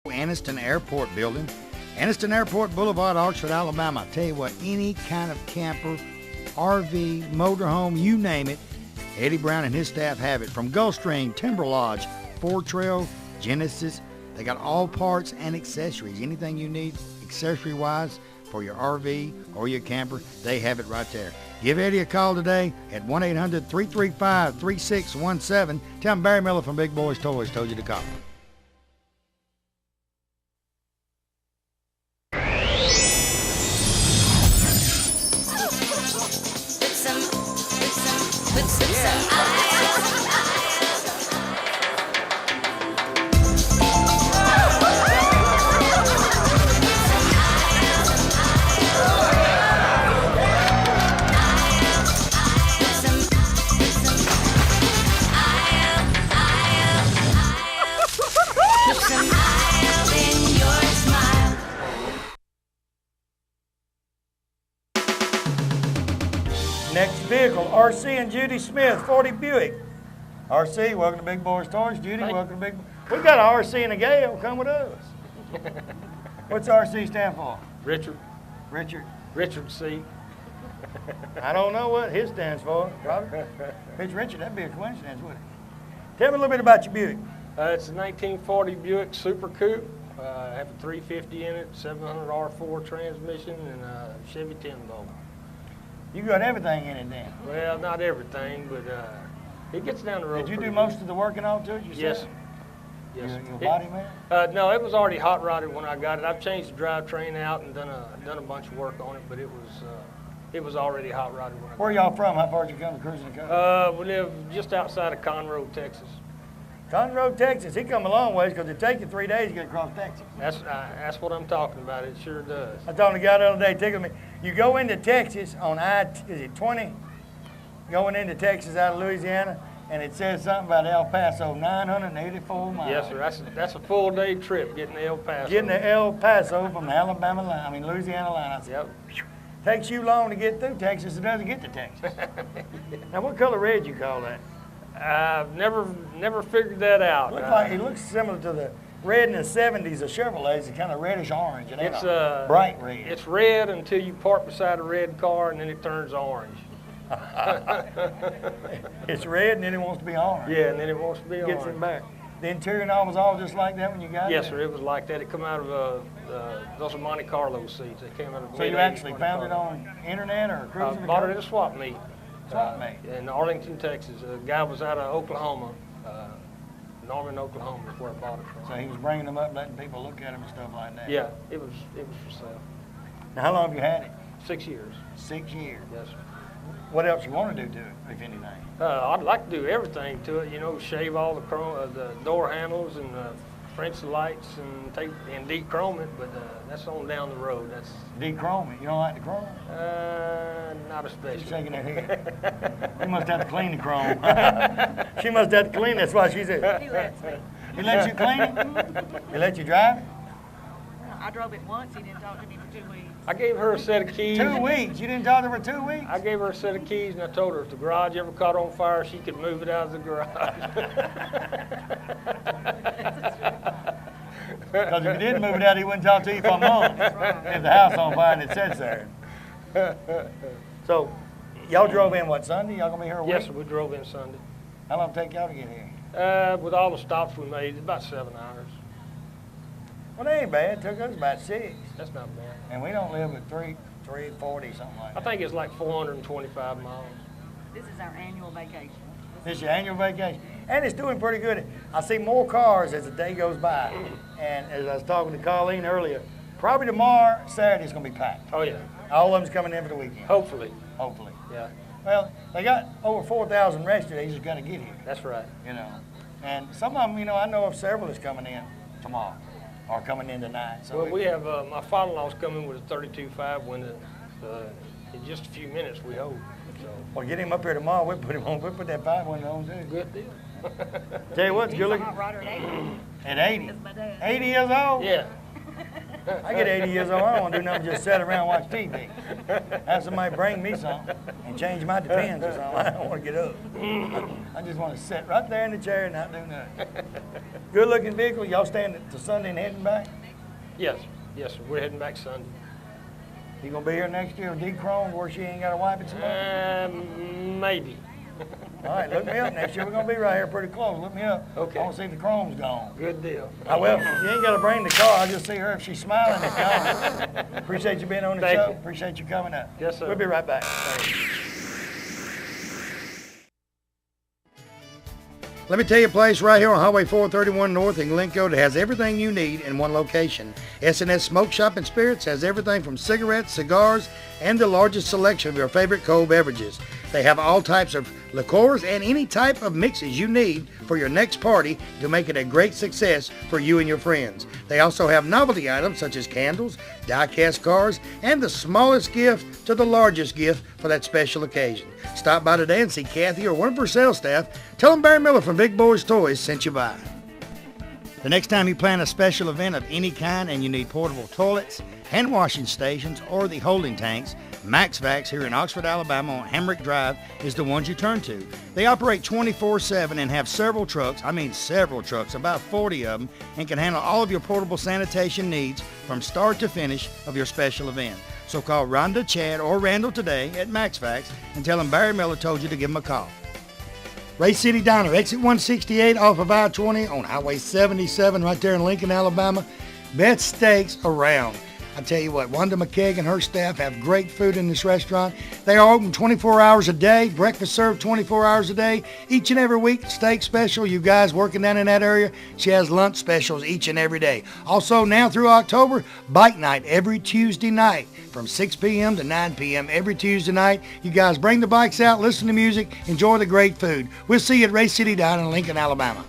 Anniston Airport building. Anniston Airport Boulevard, Oxford, Alabama. I tell you what, any kind of camper, RV, motorhome, you name it, Eddie Brown and his staff have it. From Gulfstream, Timber Lodge, Four Trail, Genesis, they got all parts and accessories. Anything you need accessory-wise for your RV or your camper, they have it right there. Give Eddie a call today at 1-800-335-3617. Tell him Barry Miller from Big Boyz Toyz told you to call. Next vehicle, RC and Judy Smith, 40 Buick. RC, welcome to Big Boyz Toyz. Judy, welcome to Big. We got an RC and a Gale. Come with us. What's RC stand for? Richard. Richard. Richard C. I don't know what his stands for. Probably. If it's Richard, that'd be a coincidence, wouldn't it? Tell me a little bit about your Buick. It's a 1940 Buick Super Coupe. I have a 350 in it, 700 R4 transmission, and a Chevy 10-bolt. You got everything in it then? Well, not everything, but it gets down the road. Did you do most of the working on to it yourself? Yes. Your body man? No, it was already hot rodded when I got it. I've changed the drivetrain out and done a bunch of work on it, but it was already hot rodded when I got it. Where y'all from? How far did you come to cruising the country? We live just outside of Conroe, Texas. Conroe, Texas. He come a long ways because it take you 3 days to get across Texas. That's what I'm talking about. It sure does. I told the guy the other day, tickled me. You go into Texas on is it 20? Going into Texas out of Louisiana, and it says something about El Paso, 984 miles. Yes, sir. That's a full day trip getting to El Paso. Getting to El Paso from the Alabama line, Louisiana line. I said, yep. Takes you long to get through Texas. It doesn't get to Texas. Now, what color red you call that? I've never figured that out. It looks similar to the red in the 70s of Chevrolets. It's kind of reddish orange. And it's bright red. It's red until you park beside a red car, and then it turns orange. It's red, and then it wants to be orange. Yeah, and then it wants to be orange. Gets it back. The interior and all was all just like that when you got it? Yes, sir. It was like that. It come out of those are Monte Carlo seats. They came out of. So you actually found it on internet or cruising? Bought it at a swap meet. Swap meet. In Arlington, Texas. A guy was out of Oklahoma. Norman, Oklahoma is where I bought it from. So he was bringing them up, letting people look at them and stuff like that? Yeah, it was for sale. Now, how long have you had it? 6 years. 6 years? Yes, sir. What else you want to do to it, if anything? I'd like to do everything to it, shave all the the door handles and French lights and de-chrome it, but that's on down the road. That's de-chrome it? You don't like the chrome? Not especially. She's shaking her head. You must have to clean the chrome. She must have to clean it. That's why she said. He lets me. He lets you clean it? He let you drive it? I drove it once. He didn't talk to me for 2 weeks. I gave her a set of keys. 2 weeks? You didn't talk to her for 2 weeks? I gave her a set of keys, and I told her if the garage ever caught on fire, she could move it out of the garage. Because if you didn't move it out, he wouldn't talk to you for a month. Right. If the house on fire and it sits there. So, y'all drove in what, Sunday? Y'all gonna be here a week? Yes, sir, we drove in Sunday. How long did it take y'all to get here? With all the stops we made, about 7 hours. Well, that ain't bad. It took us about 6. That's not bad. And we don't live at 340, something like that. I think it's like 425 miles. This is our annual vacation. This is your annual vacation. And it's doing pretty good. I see more cars as the day goes by. And as I was talking to Colleen earlier, probably tomorrow, Saturday's going to be packed. Oh, yeah. All of them's coming in for the weekend. Hopefully. Hopefully. Yeah. Well, they got over 4,000 rescued. They just got to get here. That's right. And some of them, I know of several that's coming in tomorrow or coming in tonight. So well, we have, my father-in-law's coming with a 32.5 when in just a few minutes we hope. So. Well, get him up here tomorrow. We'll put him on. We'll put that 5-1 on too. Good deal. Tell you what, it's He's good a looking. hot rodder at 80. At 80? That's my dad. 80 years old? Yeah. I get 80 years old, I don't want to do nothing but just sit around and watch TV. Have somebody bring me something and change my Depends or something. I don't want to get up. I just want to sit right there in the chair and not do nothing. Good looking vehicle. Y'all staying to Sunday and heading back? Yes, yes, sir. We're heading back Sunday. You gonna be here next year with D-Chrome where she ain't got to wipe it so much? Maybe. All right, look me up next year. We're gonna be right here pretty close. Look me up. Okay. I want to see if the chrome's gone. Good deal. Well, you ain't got to bring the car. I'll just see her if she's smiling. It's gone. Appreciate you being on the Thank show. you. Appreciate you coming up. Yes, sir. We'll be right back. Let me tell you a place right here on Highway 431 North in Glencoe that has everything you need in one location. S&S Smoke Shop and Spirits has everything from cigarettes, cigars, and the largest selection of your favorite cold beverages. They have all types of liqueurs and any type of mixes you need for your next party to make it a great success for you and your friends. They also have novelty items such as candles, die-cast cars, and the smallest gift to the largest gift for that special occasion. Stop by today and see Kathy or one of her sales staff. Tell them Barry Miller from Big Boyz Toyz sent you by. The next time you plan a special event of any kind and you need portable toilets, hand washing stations, or the holding tanks, Max Vax here in Oxford, Alabama on Hamrick Drive is the ones you turn to. They operate 24/7 and have several trucks, about 40 of them, and can handle all of your portable sanitation needs from start to finish of your special event. So call Rhonda, Chad, or Randall today at Max Vax and tell them Barry Miller told you to give them a call. Ray City Diner, exit 168 off of I-20 on Highway 77 right there in Lincoln, Alabama. Best steaks around. I tell you what, Wanda McKeag and her staff have great food in this restaurant. They are open 24 hours a day, breakfast served 24 hours a day. Each and every week, steak special. You guys working down in that area, she has lunch specials each and every day. Also, now through October, bike night every Tuesday night from 6 p.m. to 9 p.m. every Tuesday night. You guys bring the bikes out, listen to music, enjoy the great food. We'll see you at Ray City Diner in Lincoln, Alabama.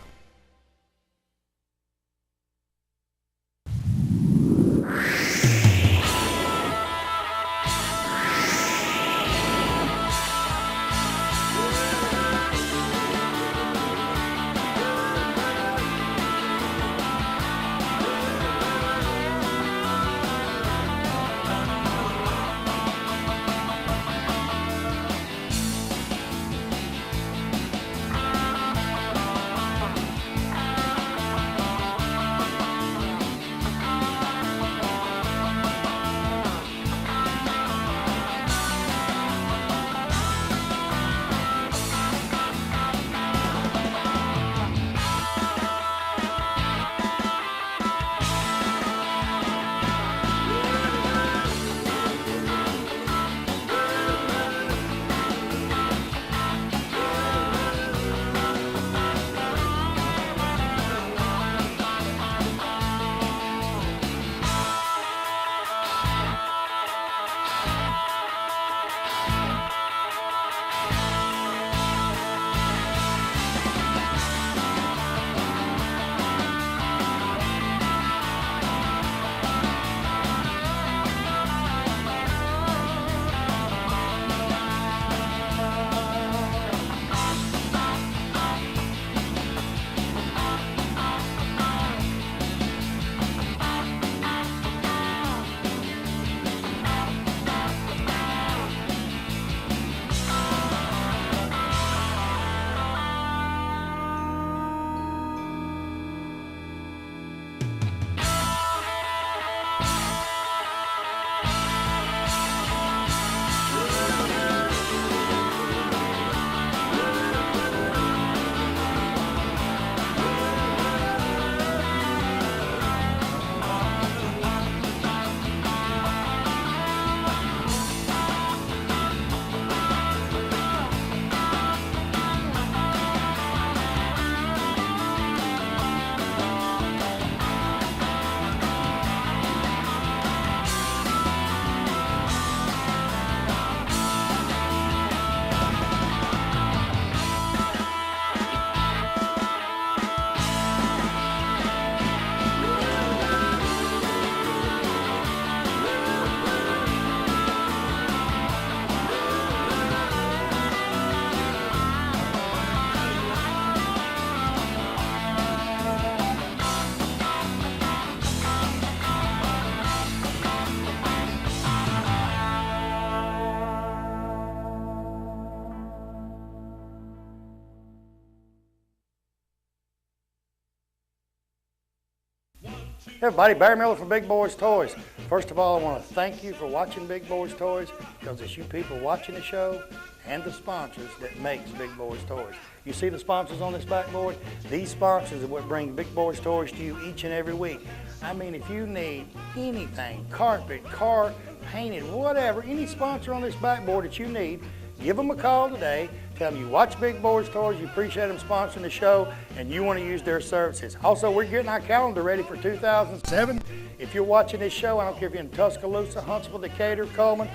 Everybody, Barry Miller from Big Boyz Toys. First of all, I want to thank you for watching Big Boyz Toys, because it's you people watching the show and the sponsors that makes Big Boyz Toys. You see the sponsors on this backboard? These sponsors are what bring Big Boyz Toys to you each and every week. I mean, if you need anything, carpet, car, painted, whatever, any sponsor on this backboard that you need, give them a call today. Tell them you watch Big Boyz Toys, you appreciate them sponsoring the show, and you want to use their services. Also, we're getting our calendar ready for 2007. If you're watching this show, I don't care if you're in Tuscaloosa, Huntsville, Decatur, Coleman,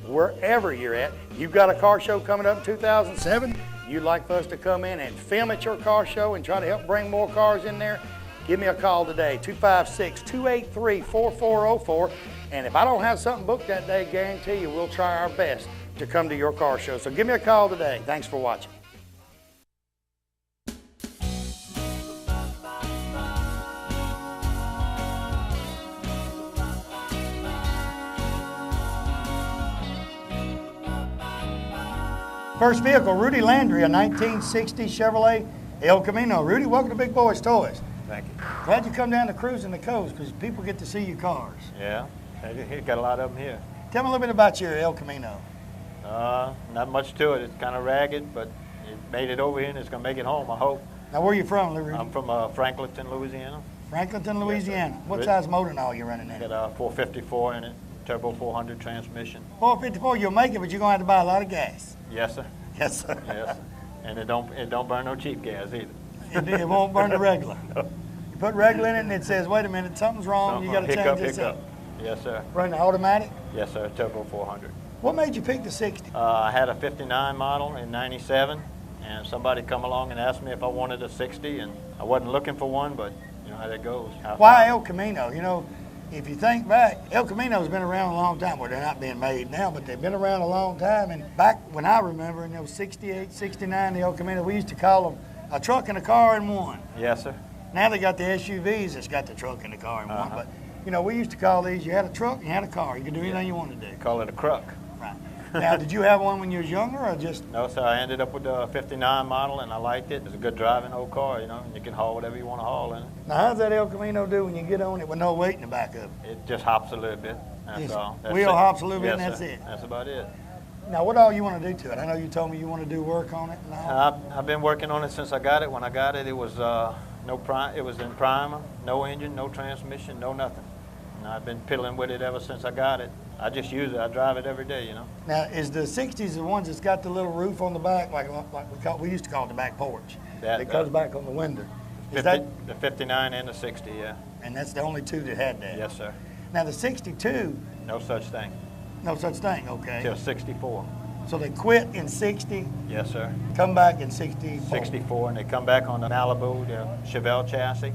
wherever you're at, you've got a car show coming up in 2007. You'd like for us to come in and film at your car show and try to help bring more cars in there, give me a call today, 256-283-4404. And if I don't have something booked that day, guarantee you we'll try our best to come to your car show. So give me a call today. Thanks for watching. First vehicle, Rudy Landry, a 1960 Chevrolet El Camino. Rudy, welcome to Big Boyz Toys. Thank you. Glad you come down to Cruising the Coast, because people get to see your cars. Yeah, he got a lot of them here. Tell me a little bit about your El Camino. Not much to it. It's kind of ragged, but it made it over here and it's going to make it home, I hope. Now, where are you from, Rudy? I'm from Franklinton, Louisiana. Franklinton, Louisiana. Yes, what size motor and all you running in? Got a 454 in it, turbo 400 transmission. 454, you'll make it, but you're going to have to buy a lot of gas. Yes, sir. Yes, sir. Yes, sir. And it don't burn no cheap gas either. It won't burn the regular. No. You put regular in it and it says, wait a minute, something's wrong, you got to change this up. Yes, sir. Running automatic? Yes, sir, turbo 400. What made you pick the 60? I had a 59 model in 97, and somebody come along and asked me if I wanted a 60, and I wasn't looking for one, but you know how that goes. Why El Camino? You know, if you think back, El Camino's been around a long time. Well, they're not being made now, but they've been around a long time. And back when I remember, in those 68, 69, the El Camino, we used to call them a truck and a car in one. Yes, sir. Now they got the SUVs that's got the truck and the car in one. But, you know, we used to call these, you had a truck and you had a car. You could do anything you wanted to do. Call it a truck. Right. Now, did you have one when you was younger or just? No, sir. I ended up with a 59 model, and I liked it. It's a good driving old car, you know, and you can haul whatever you want to haul in it. Now, how's that El Camino do when you get on it with no weight in the back of it? It just hops a little bit. That's all. That's wheel it. hops a little bit, Yes, and that's sir. it. That's about it. Now, what all you want to do to it? I know you told me you want to do work on it and all. I've been working on it since I got it. When I got it, it was it was in primer, no engine, no transmission, no nothing. And I've been piddling with it ever since I got it. I just use it. I drive it every day, you know. Now, is the 60s the ones that's got the little roof on the back, like we used to call it the back porch? That comes back on the window. Is the 59 and the 60, yeah. And that's the only two that had that? Yes, sir. Now, the 62? No such thing. No such thing, okay. Till 64. So they quit in 60? Yes, sir. Come back in 64? 64, and they come back on the Malibu, the Chevelle chassis,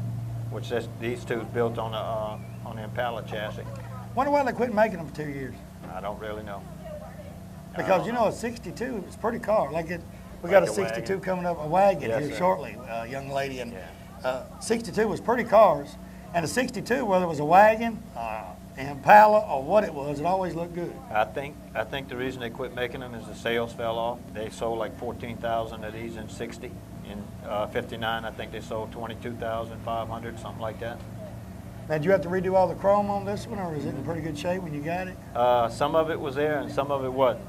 which these two is built on the Impala chassis. Wonder why they quit making them for 2 years? I don't really know. Because, you know, a 62 is a pretty car. We got a 62 wagon. coming up, a wagon Yes, here sir. shortly, young lady. And Yeah. 62 was pretty cars. And a 62, whether it was a wagon, Impala, or what it was, it always looked good. I think the reason they quit making them is the sales fell off. They sold like 14,000 of these in 60. In 59, I think they sold 22,500, something like that. Now, did you have to redo all the chrome on this one, or is it in pretty good shape when you got it? Some of it was there, and some of it wasn't.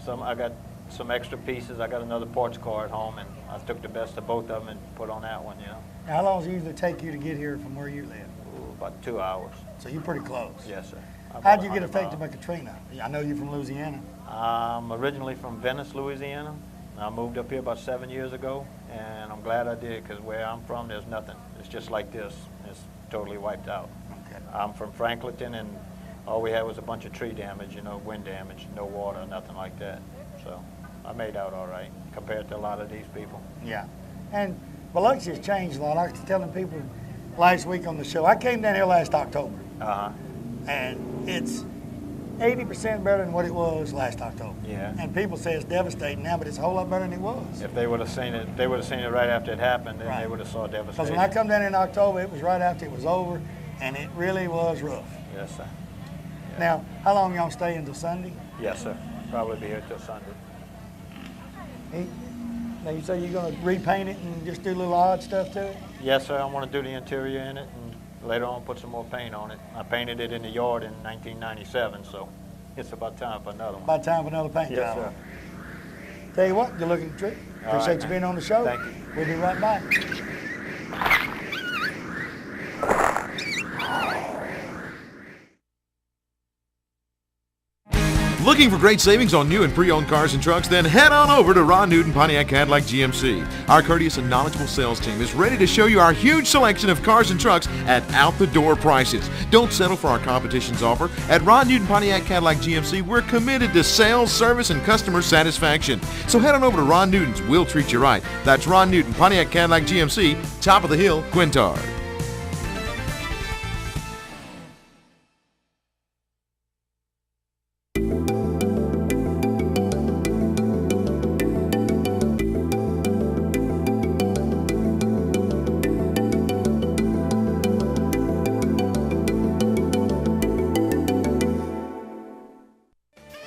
I got some extra pieces. I got another parts car at home, and I took the best of both of them and put on that one, you know. Now, how long does it usually take you to get here from where you live? Ooh, about 2 hours. So you're pretty close. Yes, sir. How'd you get affected by Katrina? I know you're from Louisiana. I'm originally from Venice, Louisiana. I moved up here about 7 years ago, and I'm glad I did, because where I'm from, there's nothing. It's just like this. It's totally wiped out. Okay. I'm from Franklinton, and all we had was a bunch of tree damage, you know, wind damage, no water, nothing like that. So I made out all right compared to a lot of these people. Yeah. And Biloxi's changed a lot. I was telling people last week on the show, I came down here last October, and it's 80% better than what it was last October. Yeah. And people say it's devastating now, but it's a whole lot better than it was. If they would have seen it, they would have seen it right after it happened, then Right. they would have saw Because devastation. when I come down in October, it was right after it was over, and it really was rough. Yes, sir. Yeah. Now, how long y'all stay until Sunday? Yes, sir. Probably be here till Sunday. Now, you say you're going to repaint it and just do little odd stuff to it? Yes, sir. I want to do the interior in it and later on put some more paint on it. I painted it in the yard in 1997, so it's about time for another one. About time for another paint Yes, job. sir. Tell you what, good looking trick. All Appreciate right, you man. being on the show. Thank you. We'll be right back. Looking for great savings on new and pre-owned cars and trucks? Then head on over to Ron Newton Pontiac Cadillac GMC. Our courteous and knowledgeable sales team is ready to show you our huge selection of cars and trucks at out-the-door prices. Don't settle for our competition's offer. At Ron Newton Pontiac Cadillac GMC, we're committed to sales, service, and customer satisfaction. So head on over to Ron Newton's. We'll treat you right. That's Ron Newton Pontiac Cadillac GMC, top of the hill, Quintard.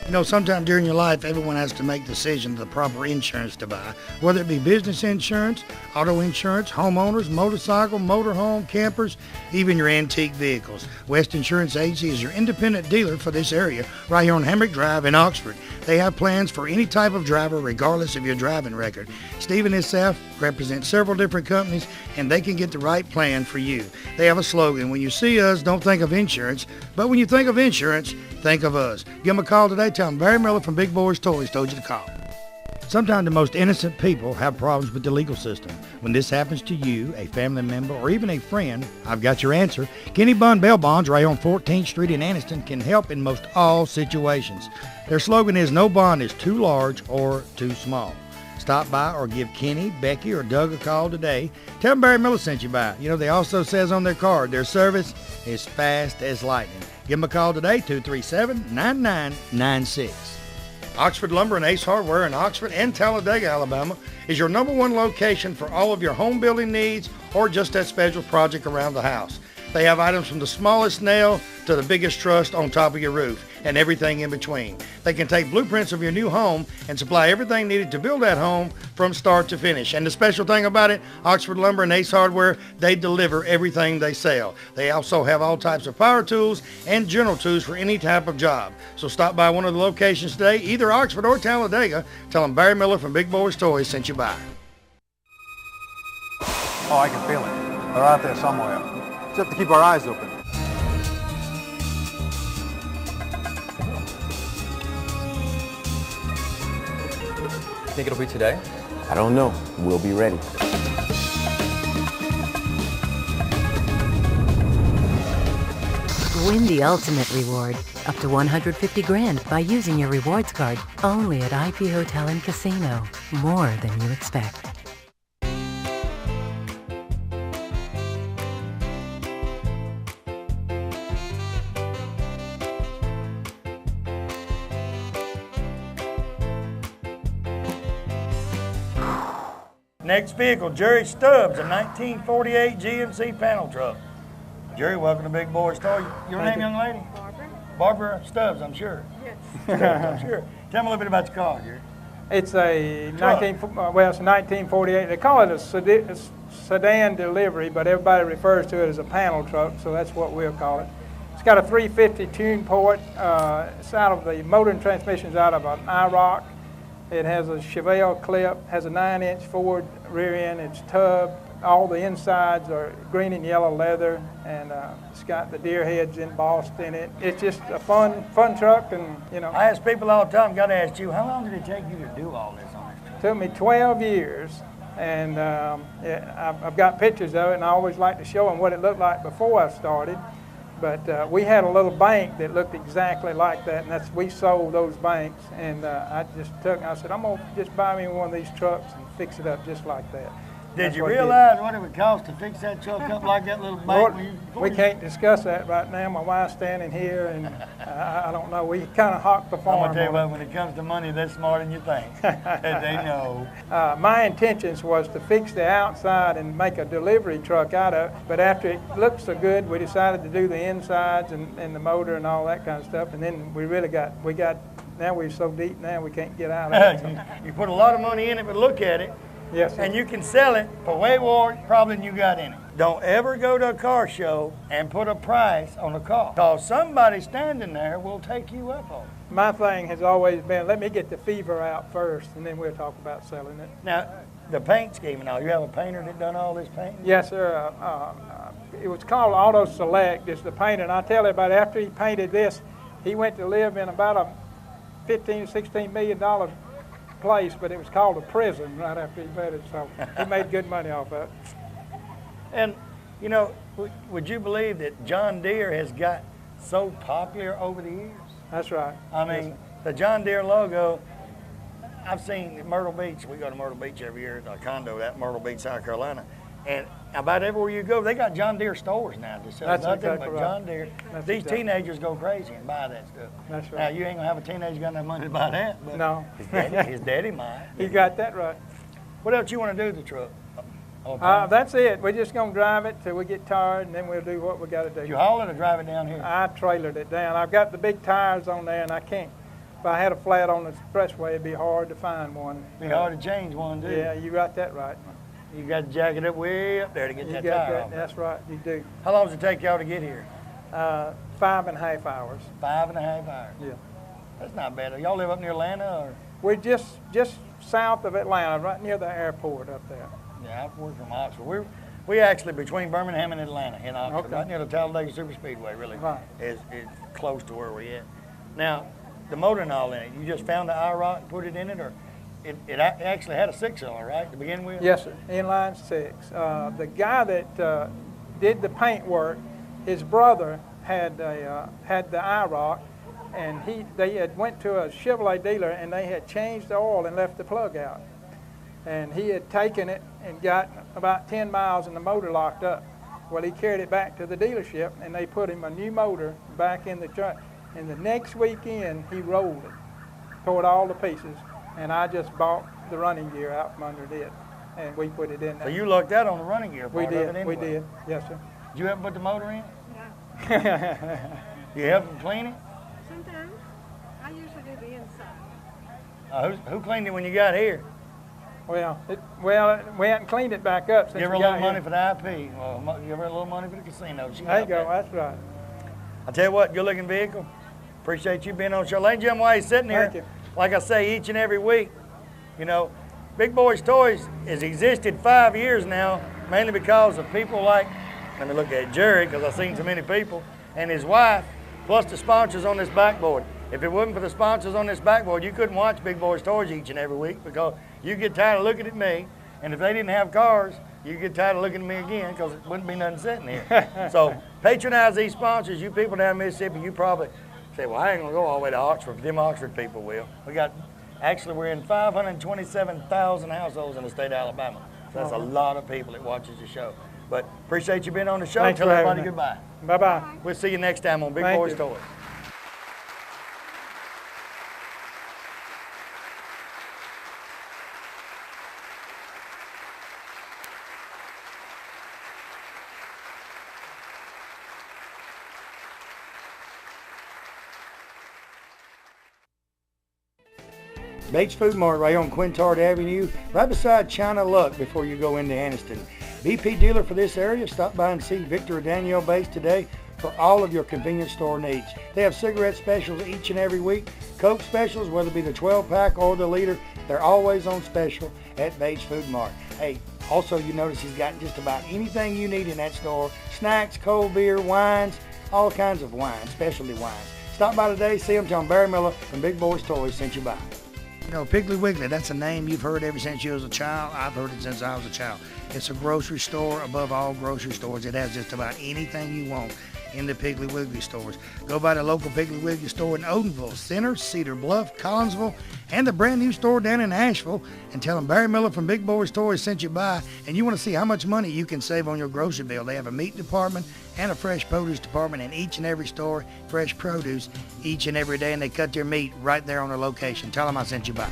You know, sometime during your life, everyone has to make decisions of the proper insurance to buy, whether it be business insurance, auto insurance, homeowners, motorcycle, motorhome, campers, even your antique vehicles. West Insurance Agency is your independent dealer for this area right here on Hamrick Drive in Oxford. They have plans for any type of driver regardless of your driving record. Steve and his staff represent several different companies and they can get the right plan for you. They have a slogan: when you see us, don't think of insurance, but when you think of insurance, think of us. Give them a call today. Tell them Barry Miller from Big Boyz Toyz told you to call. Sometimes the most innocent people have problems with the legal system. When this happens to you, a family member, or even a friend, I've got your answer. Kenny Bond Bail Bonds right on 14th Street in Anniston can help in most all situations. Their slogan is no bond is too large or too small. Stop by or give Kenny, Becky, or Doug a call today. Tell them Barry Miller sent you by. You know, they also says on their card, their service is fast as lightning. Give them a call today, 237-9996. Oxford Lumber and Ace Hardware in Oxford and Talladega, Alabama is your #1 location for all of your home building needs or just that special project around the house. They have items from the smallest nail to the biggest truss on top of your roof and everything in between. They can take blueprints of your new home and supply everything needed to build that home from start to finish. And the special thing about it, Oxford Lumber and Ace Hardware, they deliver everything they sell. They also have all types of power tools and general tools for any type of job. So stop by one of the locations today, either Oxford or Talladega. Tell them Barry Miller from Big Boyz Toyz sent you by. Oh, I can feel it. They're out there somewhere. Just have to keep our eyes open. Think it'll be today? I don't know. We'll be ready. Win the ultimate reward, up to $150 grand by using your rewards card. Only at IP Hotel and Casino. More than you expect. Next vehicle, Jerry Stubbs, a 1948 GMC panel truck. Jerry, welcome to Big Boyz Toyz. Your name, young lady? Barbara? Barbara Stubbs, I'm sure. Yes. Stubbs, I'm sure. Tell me a little bit about the car, Jerry. It's a Truck. 1948. They call it a sedan delivery, but everybody refers to it as a panel truck, so that's what we'll call it. It's got a 350 tune port. It's out of the motor and transmission's out of an IROC. It has a Chevelle clip, has a 9-inch Ford rear end. It's tubbed. All the insides are green and yellow leather, and it's got the deer heads embossed in it. It's just a fun truck, and you know. I ask people all the time, got to ask you, how long did it take you to do all this on this truck? It took me 12 years, and yeah, I've got pictures of it, and I always like to show them what it looked like before I started. But we had a little bank that looked exactly like that, and we sold those banks. And I said, I'm gonna just buy me one of these trucks and fix it up just like that. Did you realize what it would cost to fix that truck up like that little bank? We can't discuss that right now. My wife's standing here, and I don't know. We kind of hawk the farm. I'm gonna tell you what, when it comes to money, they're smarter than you think. They know. My intentions was to fix the outside and make a delivery truck out of it, but after it looked so good, we decided to do the insides and the motor and all that kind of stuff, and then now we're so deep now we can't get out of it. You put a lot of money in it, but look at it. Yes, sir. And you can sell it for way more probably than you got in it. Don't ever go to a car show and put a price on a car, because somebody standing there will take you up on it. My thing has always been, let me get the fever out first, and then we'll talk about selling it. Now, the paint scheme and all, you have a painter that done all this painting? Yes, sir. It was called Auto Select. It's the painter. And I tell everybody, after he painted this, he went to live in about a $15, $16 million place, but it was called a prison right after he made it. So he made good money off of it. And, you know, would you believe that John Deere has got so popular over the years? That's right. I mean, the John Deere logo, I've seen Myrtle Beach. We go to Myrtle Beach every year at a condo at Myrtle Beach, South Carolina. And about everywhere you go, they got John Deere stores now. Just That's nothing exactly but right. John Deere. That's These exactly. teenagers go crazy and buy that stuff. That's right. Now, you ain't going to have a teenager got enough money to buy that. But No. his daddy might. You got that right. What else you want to do to the truck? That's it. We're just going to drive it till we get tired, and then we'll do what we got to do. You haul it or drive it down here? I trailered it down. I've got the big tires on there, and I can't. If I had a flat on the expressway, it'd be hard to find one. It'd be hard to change one, too. Yeah, you got that right. You got to jack it up way up there to get You that got tire that. off. That's right. You do. How long does it take y'all to get here? 5.5 hours. 5.5 hours. Yeah. That's not bad. Y'all live up near Atlanta, or? We're just south of Atlanta, right near the airport up there. Yeah, we're from Oxford. We actually between Birmingham and Atlanta in Oxford, Okay. right near the Talladega Superspeedway. Really, Right. is close to where we at. Now, the motor and all in it. You just found the IROC and put it in it, or it actually had a 6-cylinder, right, to begin with? Yes, sir. Inline 6. The guy that did the paint work, his brother had the IROC, and they had went to a Chevrolet dealer and they had changed the oil and left the plug out. And he had taken it and got about 10 miles and the motor locked up. Well, he carried it back to the dealership and they put him a new motor back in the truck. And the next weekend, he rolled it, tore it all to pieces, and I just bought the running gear out from under it, and we put it in there. So you lucked out on the running gear We part of it did, anyway. we did, yes, sir. Did you ever put the motor in? No. You help them clean it? Sometimes. I usually do the inside. Who cleaned it when you got here? Well, we hadn't cleaned it back up since Give her a we little got money here. for the IP. Well, give her a little money for the casino. She There you got go, that. that's right. I tell you what, good looking vehicle. Appreciate you being on the show. Ladies and gentlemen, while he's sitting here, Thank you. like I say each and every week, you know, Big Boyz Toys has existed 5 years now, mainly because of people like, let me look at Jerry, because I've seen so many people, and his wife, plus the sponsors on this backboard. If it wasn't for the sponsors on this backboard, you couldn't watch Big Boyz Toys each and every week, because you get tired of looking at me, and if they didn't have cars, you get tired of looking at me again, because it wouldn't be nothing sitting here. So patronize these sponsors. You people down in Mississippi, you probably say, well, I ain't gonna go all the way to Oxford, but them Oxford people will. Actually, we're in 527,000 households in the state of Alabama. So that's a lot of people that watches the show. But appreciate you being on the show. Thanks Tell for having everybody me. goodbye. Bye-bye. We'll see you next time on Big Thank Boyz you. Toys. Bates Food Mart right on Quintard Avenue, right beside China Luck before you go into Anniston. BP dealer for this area. Stop by and see Victor or Danielle Bates today for all of your convenience store needs. They have cigarette specials each and every week. Coke specials, whether it be the 12-pack or the liter, they're always on special at Bates Food Mart. Hey, also you notice he's got just about anything you need in that store. Snacks, cold beer, wines, all kinds of wines, specialty wines. Stop by today, see him, tell him Barry Miller from Big Boyz Toys sent you by. You know, Piggly Wiggly, that's a name you've heard ever since you was a child. I've heard it since I was a child. It's a grocery store above all grocery stores. It has just about anything you want in the Piggly Wiggly stores. Go by the local Piggly Wiggly store in Odenville, Center, Cedar Bluff, Collinsville, and the brand new store down in Asheville, and tell them Barry Miller from Big Boyz Toys sent you by, and you want to see how much money you can save on your grocery bill. They have a meat department and a fresh produce department in each and every store, fresh produce each and every day, and they cut their meat right there on their location. Tell them I sent you by.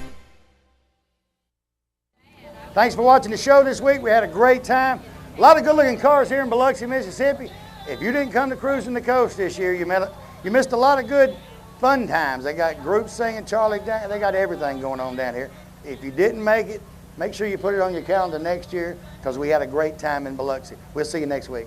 Thanks for watching the show this week. We had a great time. A lot of good-looking cars here in Biloxi, Mississippi. If you didn't come to Cruising the Coast this year, you missed a lot of good fun times. They got groups singing Charlie down. They got everything going on down here. If you didn't make it, Make sure you put it on your calendar next year because we had a great time in Biloxi. We'll see you next week.